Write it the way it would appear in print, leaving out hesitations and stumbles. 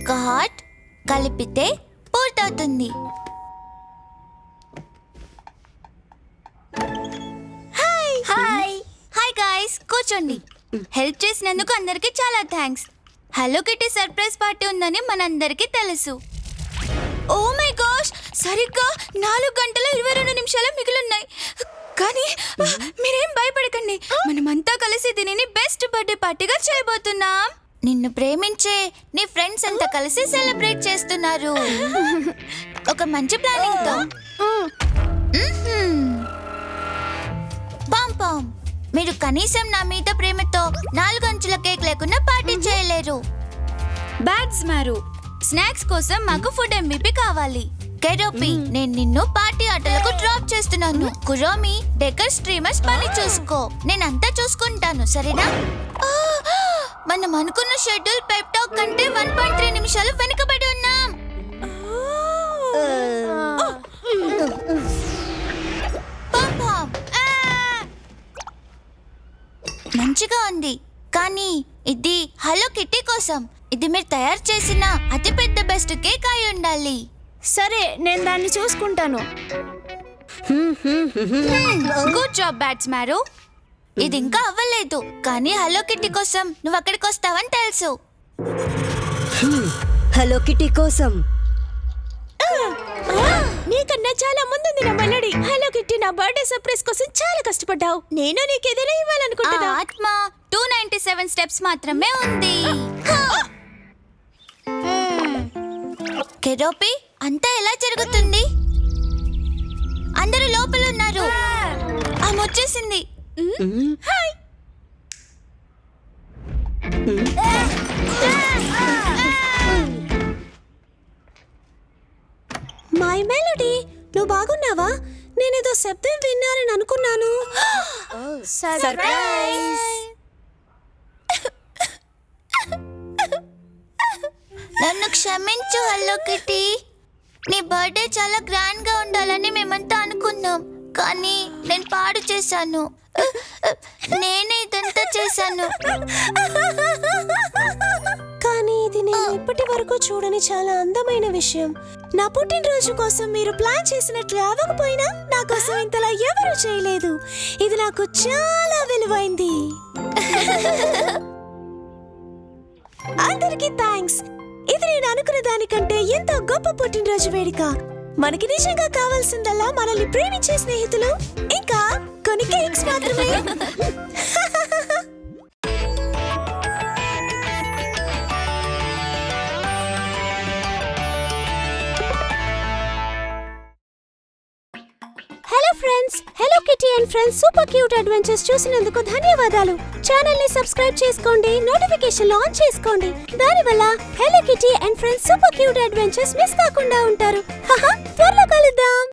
ఒక హార్ట్ కలిపితే పూర్తవుతుంది. హాయ్ హాయ్ హాయ్ గాయ్స్, కూర్చోండి. హెల్ప్ చేసినందుకు అందరికీ చాలా thanks. Hello kitty surprise party ఉందని మనందరికీ తెలుసు. ఓ మై గాష్, సరిగ్గా 4 గంటల 22 నిమిషాలు మిగిలిన్నాయి. కానీ మీరేం భయపడకండి, మనమంతా కలిసి దీనిని బెస్ట్ బర్త్డే పార్టీగా చేయబోతున్నాం. నిన్ను ప్రేమించే నీ ఫ్రెండ్స్ అంతా కలిసి సెలబ్రేట్ చేస్తున్నారు ఒక మంచి ప్లానింగ్ తో. పాం పాం, మీరు కనీసం నా మీద ప్రేమతో 4 అంచుల కేక్ లేకుండా పార్టీ చేయలేరు. బ్యాడ్స్ మారు, స్నాక్స్ కోసం మాకు ఫుడ్ MVP కావాలి. కెరోపి, నేను నిన్ను పార్టీ ఆటలకు డ్రాప్ చేస్తున్నాను. కురోమి, డెకర్ స్ట్రీమర్స్ పని చూసుకో, నేనంతా చూసుకుంటాను, సరేనా? మనం అనుకున్న షెడ్యూల్ పెప్ టాక్ కంటే 1.3 నిమిషాలు వెనుకబడి ఉన్నాం. మంచిగా ఉంది, కానీ ఇది హలో కిటీ కోసం. ఇది మీరు తయారు చేసిన అతిపెద్ద బెస్ట్ కేక్ అయి ఉండాలి. సరే, నేను దాన్ని చూసుకుంటాను. గుడ్ జాబ్ బ్యాట్స్ మారు. ఇది ఇంకా అవ్వలేదు, కానీ హలో కిటీ కోసం నువ్వు అక్కడికి వస్తావని తెలుసు. హలో కిటీ కోసం నీకన్నా చాలా ముందుంది నా మెలడీ. హలో కిట్టి, నా బర్త్డే సర్ప్రైజ్ కోసం చాలా కష్టపడ్డావు. నేను నీకు ఏదైనా ఇవ్వాలనుకుంటున్నా. ఆత్మ 297 స్టెప్స్ మాత్రమే ఉంది. కెరోపి, అంతా ఎలా జరుగుతుంది? అందరూ లోపల ఉన్నారు. ఆమె వచ్చేసింది. హాయ్. మై మెలడీ, నువ్వు బాగున్నావా? నేనేదో శబ్దం విన్నానని అనుకున్నాను. సర్ప్రైజ్! నన్ను క్షమించు హలో కిటీ. నీ బర్త్డే చాలా గ్రాండ్ గా ఉండాలని మేమంతా అనుకున్నాం, కానీ నేను పాడు చేశాను. నేనే ఇదంతా చేశాను. కానీ ఇది నేను ఇప్పటి వరకు చూడని చాలా అందమైన విషయం. నా పుట్టినరోజు కోసం మీరు ప్లాన్ చేసినట్లు అవ్వకపోయినా నా కోసం ఇంతలా ఎవరూ చేయలేదు. ఇది నాకు చాలా విలువైంది. అందరికీ థ్యాంక్స్. ఇది నేను అనుకున్న దానికంటే ఎంతో గొప్ప పుట్టినరోజు వేడుక. మనకి నిజంగా కావాల్సిందల్లా మనల్ని ప్రేమించే స్నేహితులు, ఇంకా కొన్ని కేక్స్ మాత్రమే. Hello friends, hello kitty and friends super cute adventures చూసినందుకు ధన్యవాదాలు. ఛానల్ ని సబ్స్క్రైబ్ చేసుకోండి, నోటిఫికేషన్ ఆన్ చేసుకోండి. దానివల్ల hello kitty and friends super cute adventures miss కాకుండా ఉంటారు. త్వరలో కలుద్దాం.